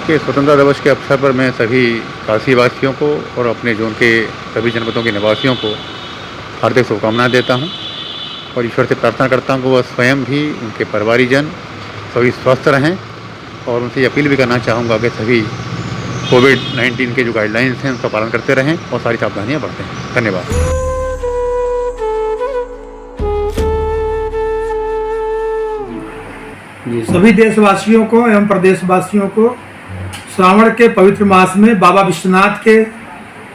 के स्वतंत्रता दिवस के अवसर पर मैं सभी काशी वासियों को और अपने जोन के सभी जनपदों के निवासियों को हार्दिक शुभकामनाएं देता हूं और ईश्वर से प्रार्थना करता हूं कि वह स्वयं भी, उनके परिवारीजन सभी स्वस्थ रहें। और उनसे अपील भी करना चाहूँगा कि सभी कोविड-19 के जो गाइडलाइंस हैं उसका पालन करते रहें और सारी सावधानियाँ बरतें। धन्यवाद। सभी देशवासियों को एवं प्रदेशवासियों को श्रावण के पवित्र मास में बाबा विश्वनाथ के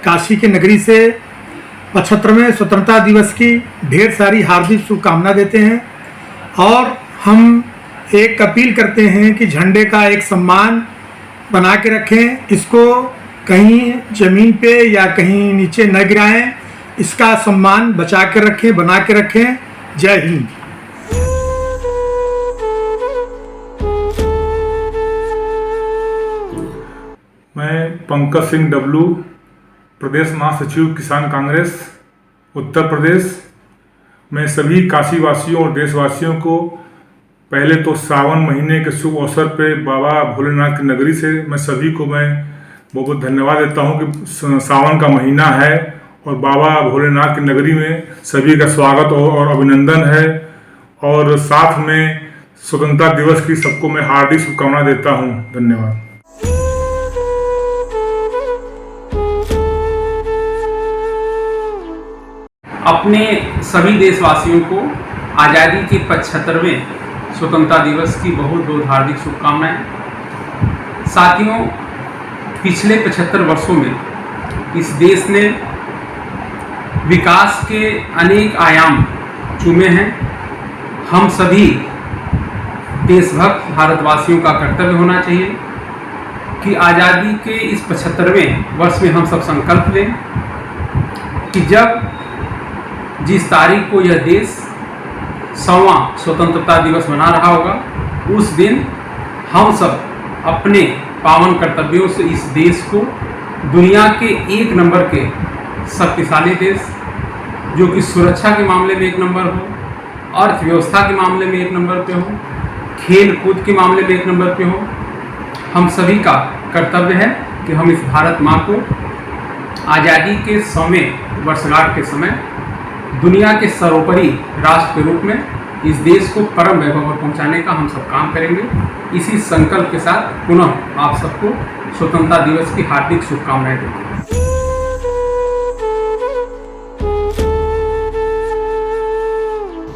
काशी के नगरी से 75वें स्वतंत्रता दिवस की ढेर सारी हार्दिक शुभकामना देते हैं और हम एक अपील करते हैं कि झंडे का एक सम्मान बना के रखें, इसको कहीं जमीन पे या कहीं नीचे न गिराएं, इसका सम्मान बचा के रखें, बना के रखें। जय हिंद। मैं पंकज सिंह डब्लू, प्रदेश महासचिव किसान कांग्रेस उत्तर प्रदेश। मैं सभी काशी वासियों और देशवासियों को पहले तो सावन महीने के शुभ अवसर पे बाबा भोलेनाथ की नगरी से मैं बहुत बहुत धन्यवाद देता हूं कि सावन का महीना है और बाबा भोलेनाथ की नगरी में सभी का स्वागत और अभिनंदन है। और साथ में स्वतंत्रता दिवस की सबको मैं हार्दिक शुभकामना देता हूं। धन्यवाद। अपने सभी देशवासियों को आज़ादी के 75वें स्वतंत्रता दिवस की बहुत बहुत हार्दिक शुभकामनाएं। साथियों, पिछले 75 वर्षों में इस देश ने विकास के अनेक आयाम चूमे हैं। हम सभी देशभक्त भारतवासियों का कर्तव्य होना चाहिए कि आज़ादी के इस 75वें वर्ष में हम सब संकल्प लें कि जब जिस तारीख को यह देश 100वां स्वतंत्रता दिवस मना रहा होगा, उस दिन हम सब अपने पावन कर्तव्यों से इस देश को दुनिया के 1 नंबर के शक्तिशाली देश, जो कि सुरक्षा के मामले में 1 नंबर हो, अर्थव्यवस्था के मामले में 1 नंबर पे हो, खेल कूद के मामले में 1 नंबर पे हो, हम सभी का कर्तव्य है कि हम इस भारत माँ को आज़ादी के 100वें वर्षगांठ के समय दुनिया के सर्वोपरि राष्ट्र के रूप में इस देश को परम वैभव पर पहुंचाने का हम सब काम करेंगे। इसी संकल्प के साथ पुनः आप सबको स्वतंत्रता दिवस की हार्दिक शुभकामनाएं देते हैं।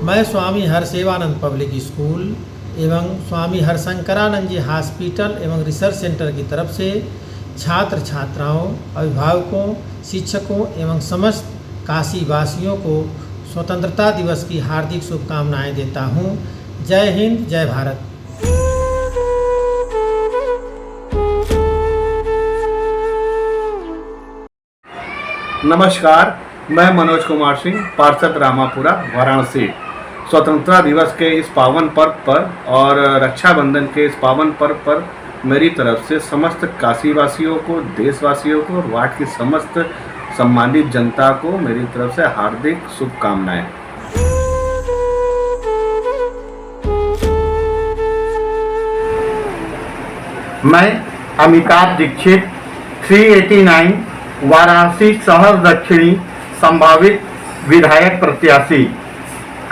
मैं स्वामी हरसेवानंद पब्लिक स्कूल एवं स्वामी हरशंकरानंद जी हॉस्पिटल एवं रिसर्च सेंटर की तरफ से छात्र छात्राओं, अभिभावकों, शिक्षकों एवं समस्त काशी वासियों को स्वतंत्रता दिवस की हार्दिक शुभकामनाएं देता हूं। जय हिंद, जय भारत। नमस्कार, मैं मनोज कुमार सिंह, पार्षद रामापुरा, वाराणसी। स्वतंत्रता दिवस के इस पावन पर्व पर और रक्षाबंधन के इस पावन पर्व पर मेरी तरफ से समस्त काशी वासियों को, देशवासियों को और वार्ड की समस्त सम्मानित जनता को मेरी तरफ से हार्दिक शुभकामनाएं। मैं अमिताभ दीक्षित 389 वाराणसी शहर दक्षिणी संभावित विधायक प्रत्याशी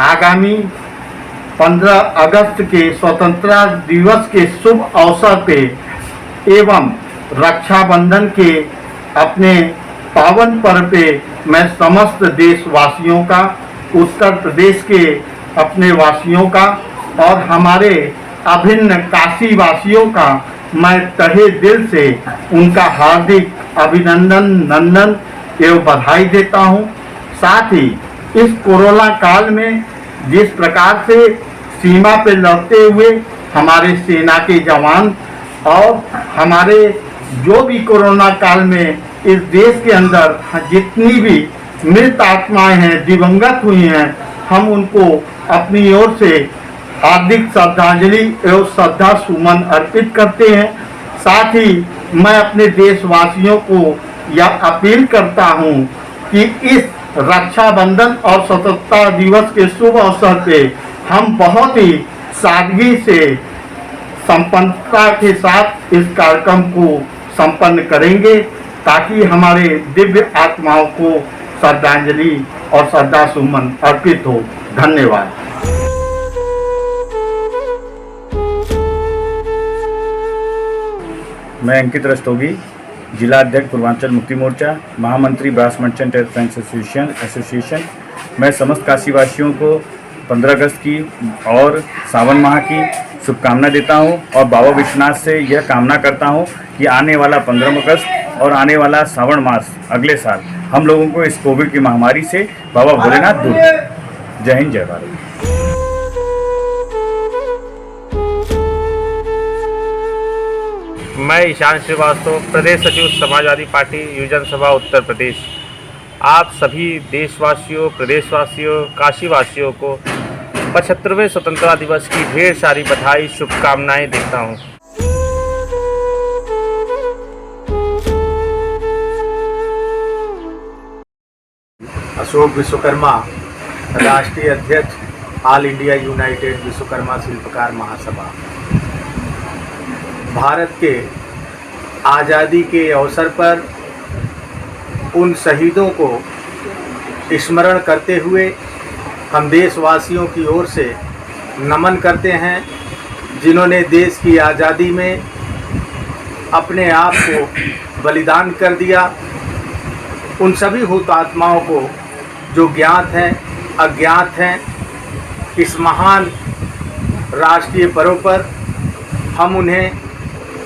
आगामी 15 अगस्त के स्वतंत्रता दिवस के शुभ अवसर पे एवं रक्षाबंधन के अपने पावन पर्व पे मैं समस्त देशवासियों का, उत्तर प्रदेश के अपने वासियों का और हमारे अभिन्न काशी वासियों का मैं तहे दिल से उनका हार्दिक अभिनंदन, नंदन एवं बधाई देता हूं। साथ ही इस कोरोना काल में जिस प्रकार से सीमा पे लड़ते हुए हमारे सेना के जवान और हमारे जो भी कोरोना काल में इस देश के अंदर जितनी भी मृत आत्माएं हैं, दिवंगत हुई हैं, हम उनको अपनी ओर से हार्दिक श्रद्धांजलि एवं श्रद्धा सुमन अर्पित करते हैं। साथ ही मैं अपने देशवासियों को यह अपील करता हूं कि इस रक्षाबंधन और स्वतंत्रता दिवस के शुभ अवसर पे हम बहुत ही सादगी से संपन्नता के साथ इस कार्यक्रम को संपन्न करेंगे ताकि हमारे दिव्य आत्माओं को श्रद्धांजलि और श्रद्धा सुमन अर्पित हो। धन्यवाद। मैं अंकित रस्तोगी, जिला अध्यक्ष पूर्वांचल मुक्ति मोर्चा, महामंत्री ब्रास मर्चेंट फ्रेंड्स एसोसिएशन। मैं समस्त काशीवासियों को 15 अगस्त की और सावन माह की शुभकामना देता हूं और बाबा विश्वनाथ से यह कामना करता हूं कि आने वाला 15 अगस्त और आने वाला सावन मास अगले साल हम लोगों को इस कोविड की महामारी से बाबा भोलेनाथ दूर करें। जय हिंद, जय भारत। मैं ईशान श्रीवास्तव, प्रदेश सचिव समाजवादी पार्टी युवजन सभा उत्तर प्रदेश। आप सभी देशवासियों, प्रदेशवासियों, काशीवासियों को 75वें स्वतंत्रता दिवस की ढेर सारी बधाई, शुभकामनाएं देता हूं। अशोक विश्वकर्मा, राष्ट्रीय अध्यक्ष, ऑल इंडिया यूनाइटेड विश्वकर्मा शिल्पकार महासभा। भारत के आज़ादी के अवसर पर उन शहीदों को स्मरण करते हुए हम देशवासियों की ओर से नमन करते हैं, जिन्होंने देश की आज़ादी में अपने आप को बलिदान कर दिया। उन सभी हुतात्माओं को जो ज्ञात हैं, अज्ञात हैं, इस महान राष्ट्रीय पर्व पर हम उन्हें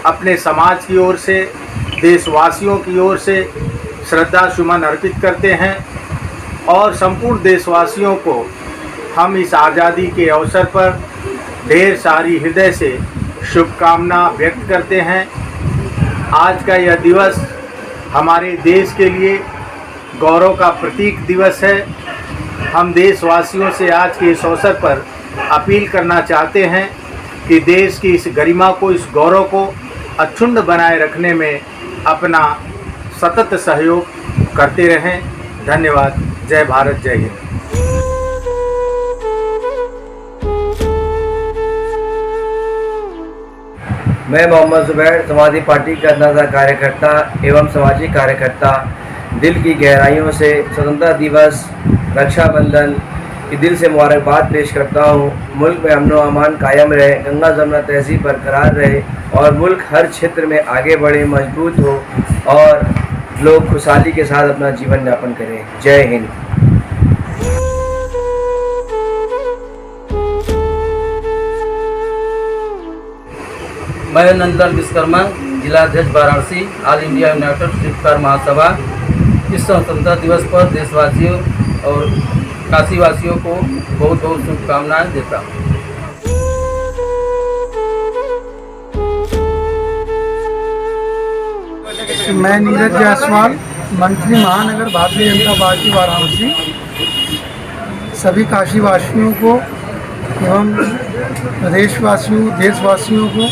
अपने समाज की ओर से, देशवासियों की ओर से श्रद्धा सुमन अर्पित करते हैं और संपूर्ण देशवासियों को हम इस आज़ादी के अवसर पर ढेर सारी हृदय से शुभकामना व्यक्त करते हैं। आज का यह दिवस हमारे देश के लिए गौरव का प्रतीक दिवस है। हम देशवासियों से आज के इस अवसर पर अपील करना चाहते हैं कि देश की इस गरिमा को, इस गौरव को अक्षुण्ण बनाए रखने में अपना सतत सहयोग करते रहें। धन्यवाद। जय भारत, जय हिंद। मैं मोहम्मद जुबैर, समाजवादी पार्टी का अंदाजा कार्यकर्ता एवं सामाजिक कार्यकर्ता, दिल की गहराइयों से स्वतंत्रता दिवस, रक्षाबंधन की दिल से मुबारकबाद पेश करता हूँ। मुल्क में अमन व अमान कायम रहे, गंगा जमुना तहजीब बरकरार रहे और मुल्क हर क्षेत्र में आगे बढ़े, मजबूत हो और लोग खुशहाली के साथ अपना जीवन यापन करें। जय हिंद। मैं नंदलाल विश्वकर्मा, जिला अध्यक्ष वाराणसी, ऑल इंडिया यूनाइटेड शिल्पकार महासभा। इस स्वतंत्रता दिवस पर देशवासियों और काशीवासियों को बहुत बहुत शुभकामनाएं देता हूँ। मैं नीरज जायसवाल, मंत्री महानगर भारतीय जनता पार्टी वाराणसी। सभी काशीवासियों को एवं प्रदेशवासियों, देशवासियों को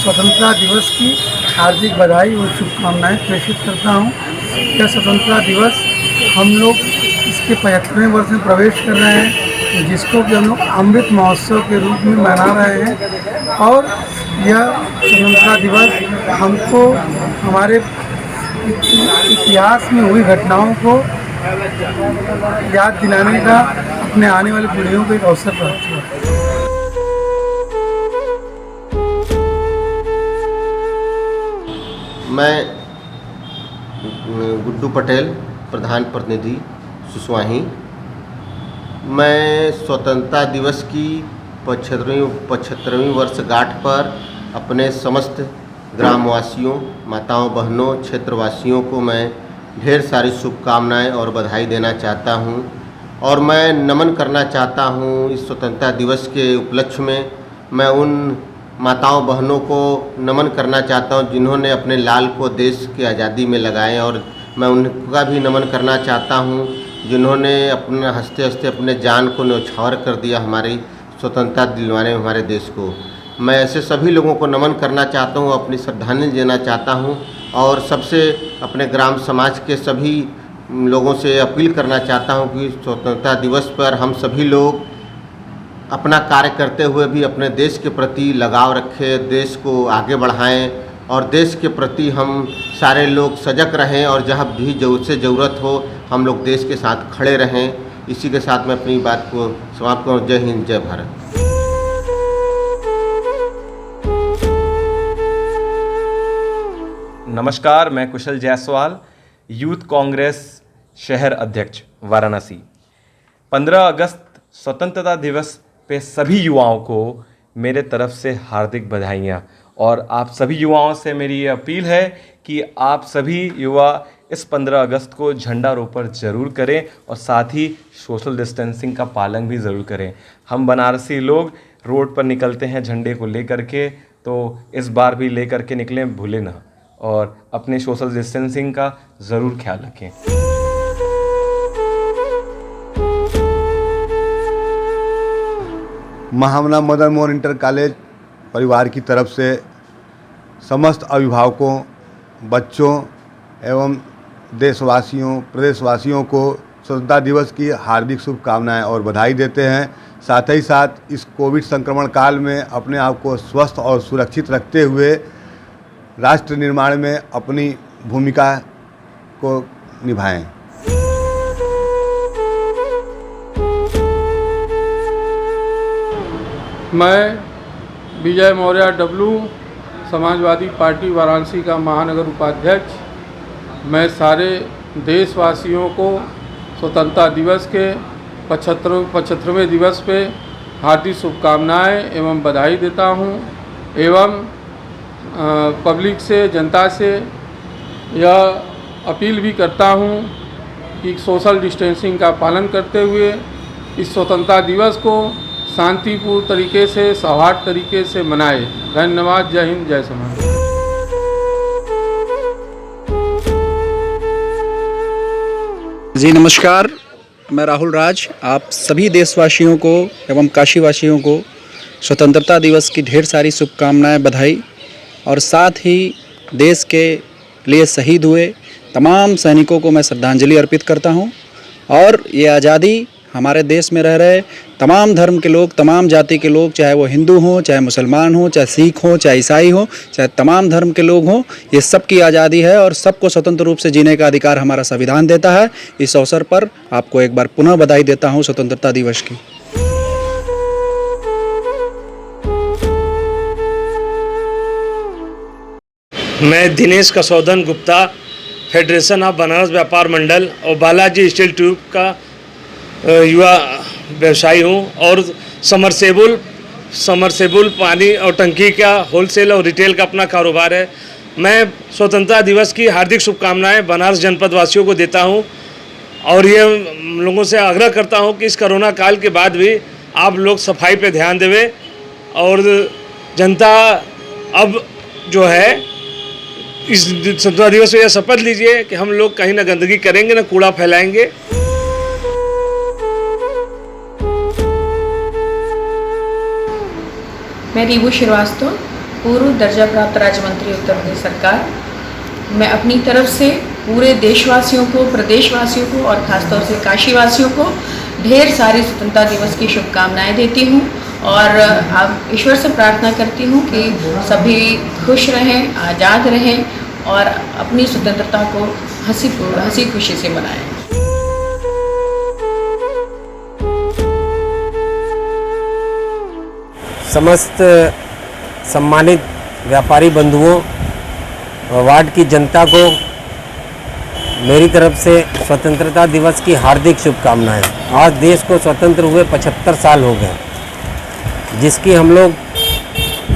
स्वतंत्रता दिवस की हार्दिक बधाई और शुभकामनाएं प्रेषित करता हूं। यह स्वतंत्रता दिवस हम लोग इसके 75वें वर्ष में प्रवेश कर रहे हैं, जिसको कि हम लोग अमृत महोत्सव के रूप में मना रहे हैं। और यह स्वतंत्रता दिवस हमको हमारे इतिहास में हुई घटनाओं को याद दिलाने का, अपने आने वाली पीढ़ियों को एक अवसर प्राप्त हुआ। मैं गुड्डू पटेल, प्रधान प्रतिनिधि सुसवाही। मैं स्वतंत्रता दिवस की 75वीं वर्षगांठ पर अपने समस्त ग्रामवासियों, माताओं, बहनों, क्षेत्रवासियों को मैं ढेर सारी शुभकामनाएं और बधाई देना चाहता हूं और मैं नमन करना चाहता हूं। इस स्वतंत्रता दिवस के उपलक्ष्य में मैं उन माताओं, बहनों को नमन करना चाहता हूं जिन्होंने अपने लाल को देश की आज़ादी में लगाए, और मैं उनका भी नमन करना चाहता हूं जिन्होंने अपने हंसते हंसते अपने जान को न्यौछावर कर दिया हमारी स्वतंत्रता दिलवाने में हमारे देश को। मैं ऐसे सभी लोगों को नमन करना चाहता हूं, अपनी श्रद्धांजलि देना चाहता हूं और सबसे अपने ग्राम समाज के सभी लोगों से अपील करना चाहता हूं कि स्वतंत्रता दिवस पर हम सभी लोग अपना कार्य करते हुए भी अपने देश के प्रति लगाव रखें, देश को आगे बढ़ाएं और देश के प्रति हम सारे लोग सजग रहें और जहाँ भी ज़रूरत हो हम लोग देश के साथ खड़े रहें। इसी के साथ मैं अपनी बात को समाप्त करूँ। जय हिंद, जय भारत। नमस्कार, मैं कुशल जायसवाल, यूथ कांग्रेस शहर अध्यक्ष वाराणसी। 15 अगस्त स्वतंत्रता दिवस पे सभी युवाओं को मेरे तरफ से हार्दिक बधाइयाँ। और आप सभी युवाओं से मेरी ये अपील है कि आप सभी युवा इस 15 अगस्त को झंडारोपण ज़रूर करें और साथ ही सोशल डिस्टेंसिंग का पालन भी ज़रूर करें। हम बनारसी लोग रोड पर निकलते हैं झंडे को लेकर के, तो इस बार भी लेकर के निकलें, भूलें ना, और अपने सोशल डिस्टेंसिंग का ज़रूर ख्याल रखें। महामना मदन मोहन इंटर कॉलेज परिवार की तरफ से समस्त अभिभावकों, बच्चों एवं देशवासियों, प्रदेशवासियों को स्वतंत्रता दिवस की हार्दिक शुभकामनाएं और बधाई देते हैं। साथ ही साथ इस कोविड संक्रमण काल में अपने आप को स्वस्थ और सुरक्षित रखते हुए राष्ट्र निर्माण में अपनी भूमिका को निभाएं। मैं विजय मौर्य डब्लू, समाजवादी पार्टी वाराणसी का महानगर उपाध्यक्ष, मैं सारे देशवासियों को स्वतंत्रता दिवस के 75वें दिवस पे हार्दिक शुभकामनाएं एवं बधाई देता हूं एवं पब्लिक से, जनता से यह अपील भी करता हूं कि सोशल डिस्टेंसिंग का पालन करते हुए इस स्वतंत्रता दिवस को शांतिपूर्ण तरीके से, सौहार्द तरीके से मनाए। धन्यवाद। जय हिंद, जय समाज। जी नमस्कार, मैं राहुल राज आप सभी देशवासियों को एवं काशीवासियों को स्वतंत्रता दिवस की ढेर सारी शुभकामनाएं, बधाई, और साथ ही देश के लिए शहीद हुए तमाम सैनिकों को मैं श्रद्धांजलि अर्पित करता हूं। और ये आज़ादी हमारे देश में रह रहे तमाम धर्म के लोग, तमाम जाति के लोग, चाहे वो हिंदू हों, चाहे मुसलमान हों, चाहे सिख हों, चाहे ईसाई हों, चाहे तमाम धर्म के लोग हों, ये सबकी आज़ादी है और सबको स्वतंत्र रूप से जीने का अधिकार हमारा संविधान देता है। इस अवसर पर आपको एक बार पुनः बधाई देता हूँ स्वतंत्रता दिवस की। मैं दिनेश कसौदन गुप्ता, फेडरेशन ऑफ बनारस व्यापार मंडल और बालाजी स्टील ट्यूब का युवा व्यवसायी हूँ और समरसेबुल पानी और टंकी का होलसेल और रिटेल का अपना कारोबार है। मैं स्वतंत्रता दिवस की हार्दिक शुभकामनाएं बनारस जनपद वासियों को देता हूं और ये लोगों से आग्रह करता हूं कि इस कोरोना काल के बाद भी आप लोग सफाई पे ध्यान देवें और जनता अब जो है इस स्वतंत्रता दिवस में यह शपथ लीजिए कि हम लोग कहीं ना गंदगी करेंगे, ना कूड़ा फैलाएंगे। मैं रीबू श्रीवास्तव, पूर्व दर्जा प्राप्त राज्य मंत्री उत्तर प्रदेश सरकार। मैं अपनी तरफ से पूरे देशवासियों को, प्रदेशवासियों को और ख़ासतौर से काशीवासियों को ढेर सारी स्वतंत्रता दिवस की शुभकामनाएं देती हूं और अब ईश्वर से प्रार्थना करती हूं कि सभी खुश रहें, आज़ाद रहें और अपनी स्वतंत्रता को हंसी खुशी से मनाएं। समस्त सम्मानित व्यापारी बंधुओं, वार्ड की जनता को मेरी तरफ से स्वतंत्रता दिवस की हार्दिक शुभकामनाएं। आज देश को स्वतंत्र हुए 75 साल हो गए, जिसकी हम लोग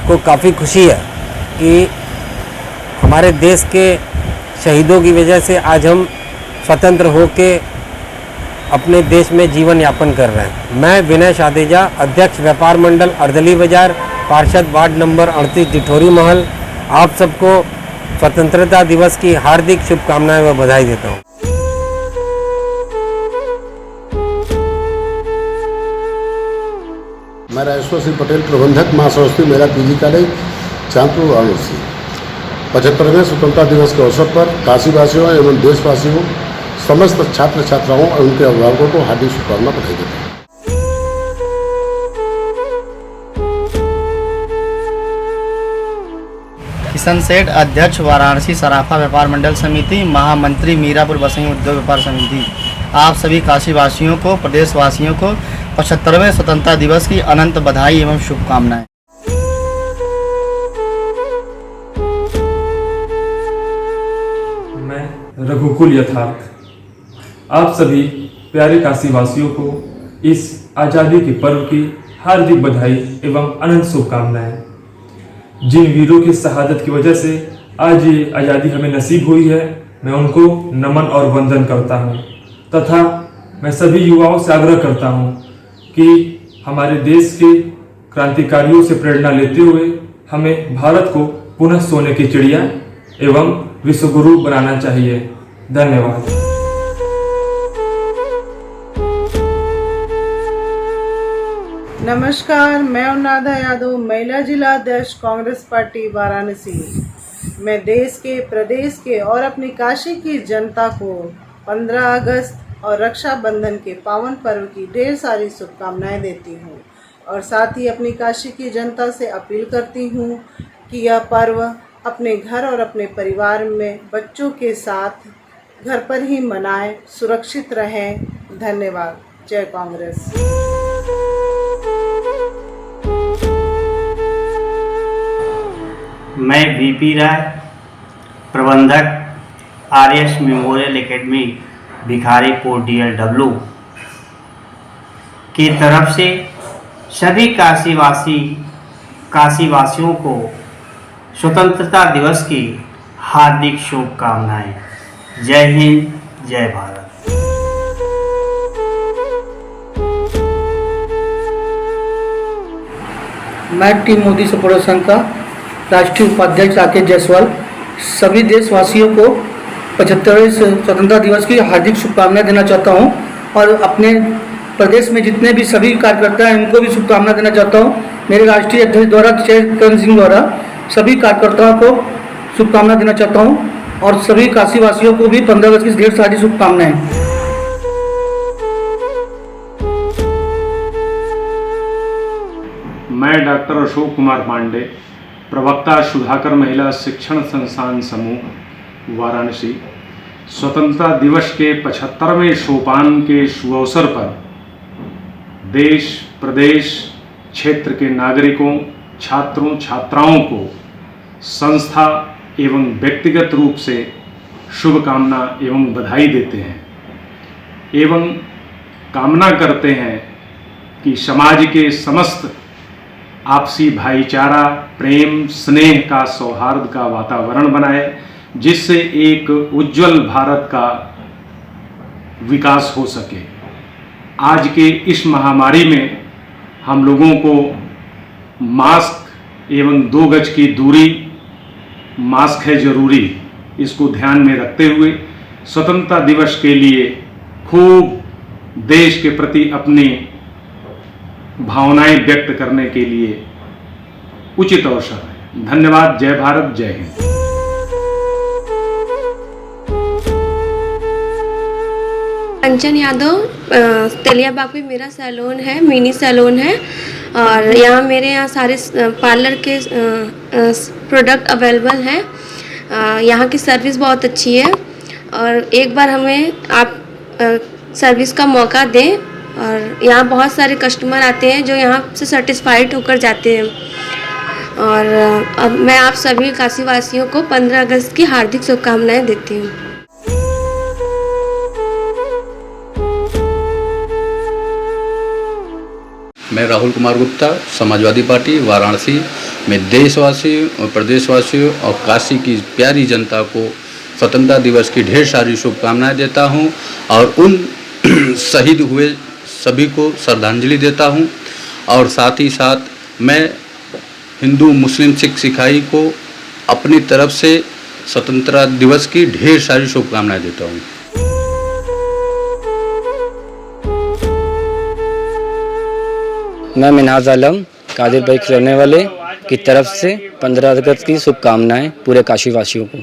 को काफ़ी खुशी है कि हमारे देश के शहीदों की वजह से आज हम स्वतंत्र होके अपने देश में जीवन यापन कर रहे हैं। मैं विनय शादेजा, अध्यक्ष व्यापार मंडल अर्दली बाजार, पार्षद वार्ड नंबर 38 डिठोरी महल, आप सबको स्वतंत्रता दिवस की हार्दिक शुभकामनाएं व बधाई देता हूँ। मैं राजेश्वर सिंह पटेल, प्रबंधक मां सरस्वती महिला पीजी कॉलेज, चांदपुर वाराणसी। 75वें स्वतंत्रता दिवस के अवसर पर काशीवासियों एवं देशवासियों, समस्त छात्र छात्राओं और उनके अभिभावकों को हार्दिक शुभकामना बधाई देता हूँ। किशन सेठ, अध्यक्ष वाराणसी सराफा व्यापार मंडल समिति, महामंत्री मीरापुर बसंगी उद्योग व्यापार समिति। आप सभी काशीवासियों को, प्रदेशवासियों को 75वें स्वतंत्रता दिवस की अनंत बधाई एवं शुभकामनाएं। मैं रघुकुल यथार्थ आप सभी प्यारे काशीवासियों को इस आज़ादी के पर्व की हार्दिक बधाई एवं अनंत शुभकामनाएं। जिन वीरों की शहादत की वजह से आज ये आज़ादी हमें नसीब हुई है, मैं उनको नमन और वंदन करता हूँ तथा मैं सभी युवाओं से आग्रह करता हूँ कि हमारे देश के क्रांतिकारियों से प्रेरणा लेते हुए हमें भारत को पुनः सोने की चिड़िया एवं विश्वगुरु बनाना चाहिए। धन्यवाद। नमस्कार, मैं उन्नादा यादव, महिला जिला अध्यक्ष कांग्रेस पार्टी वाराणसी। मैं देश के, प्रदेश के और अपनी काशी की जनता को 15 अगस्त और रक्षाबंधन के पावन पर्व की ढेर सारी शुभकामनाएं देती हूं और साथ ही अपनी काशी की जनता से अपील करती हूं कि यह पर्व अपने घर और अपने परिवार में बच्चों के साथ घर पर ही मनाएं, सुरक्षित रहें। धन्यवाद। जय कांग्रेस। मैं वीपी राय, प्रबंधक RS memorial academy Bhikharipur DLW की तरफ से सभी काशीवासियों को स्वतंत्रता दिवस की हार्दिक शुभकामनाएं। जय हिंद, जय भारत। मैं टीम मोदी सपोर्टर संघ का राष्ट्रीय उपाध्यक्ष राकेश जायसवाल सभी देशवासियों को 75वें स्वतंत्रता दिवस की हार्दिक शुभकामनाएं देना चाहता हूं और अपने प्रदेश में जितने भी सभी कार्यकर्ता हैं उनको भी शुभकामनाएं देना चाहता हूं। मेरे राष्ट्रीय अध्यक्ष द्वारा चेतन सिंह द्वारा सभी कार्यकर्ताओं को शुभकामनाएं देना चाहता हूं और सभी काशीवासियों को भी 15 अगस्त की ढेर सारी शुभकामनाएं। मैं डॉक्टर अशोक कुमार पांडे, प्रवक्ता सुधाकर महिला शिक्षण संस्थान समूह वाराणसी, स्वतंत्रता दिवस के 75वें सोपान के शुभ अवसर पर देश, प्रदेश, क्षेत्र के नागरिकों, छात्रों, छात्राओं को संस्था एवं व्यक्तिगत रूप से शुभकामना एवं बधाई देते हैं एवं कामना करते हैं कि समाज के समस्त आपसी भाईचारा, प्रेम, स्नेह का, सौहार्द का वातावरण बनाए, जिससे एक उज्जवल भारत का विकास हो सके। आज के इस महामारी में हम लोगों को मास्क एवं 2 गज की दूरी, मास्क है ज़रूरी, इसको ध्यान में रखते हुए स्वतंत्रता दिवस के लिए खूब देश के प्रति अपनी भावनाएं व्यक्त करने के लिए उचित अवसर है। धन्यवाद। जय भारत, जय हिंद। कंचन यादव, तेलियाबाग में मेरा सैलून है, मिनी सैलून है और यहाँ मेरे यहाँ सारे पार्लर के प्रोडक्ट अवेलेबल हैं। यहाँ की सर्विस बहुत अच्छी है और एक बार हमें आप सर्विस का मौका दें और यहाँ बहुत सारे कस्टमर आते हैं जो यहाँ से सेटिस्फाइड होकर जाते हैं। और अब मैं आप सभी काशीवासियों को 15 अगस्त की हार्दिक शुभकामनाएं देती हूँ। मैं राहुल कुमार गुप्ता, समाजवादी पार्टी वाराणसी में देशवासियों और प्रदेशवासियों और काशी की प्यारी जनता को स्वतंत्रता दिवस की ढेर सारी शुभकामनाएं देता हूं और उन शहीद हुए सभी को श्रद्धांजलि देता हूं और साथ ही साथ मैं हिंदू, मुस्लिम, सिख, ईसाई को अपनी तरफ से स्वतंत्रता दिवस की ढेर सारी शुभकामनाएं देता हूं। मैं मिनहाज आलम, कादिर भाई के रहने वाले की तरफ से 15 अगस्त की शुभकामनाएं पूरे काशीवासियों को।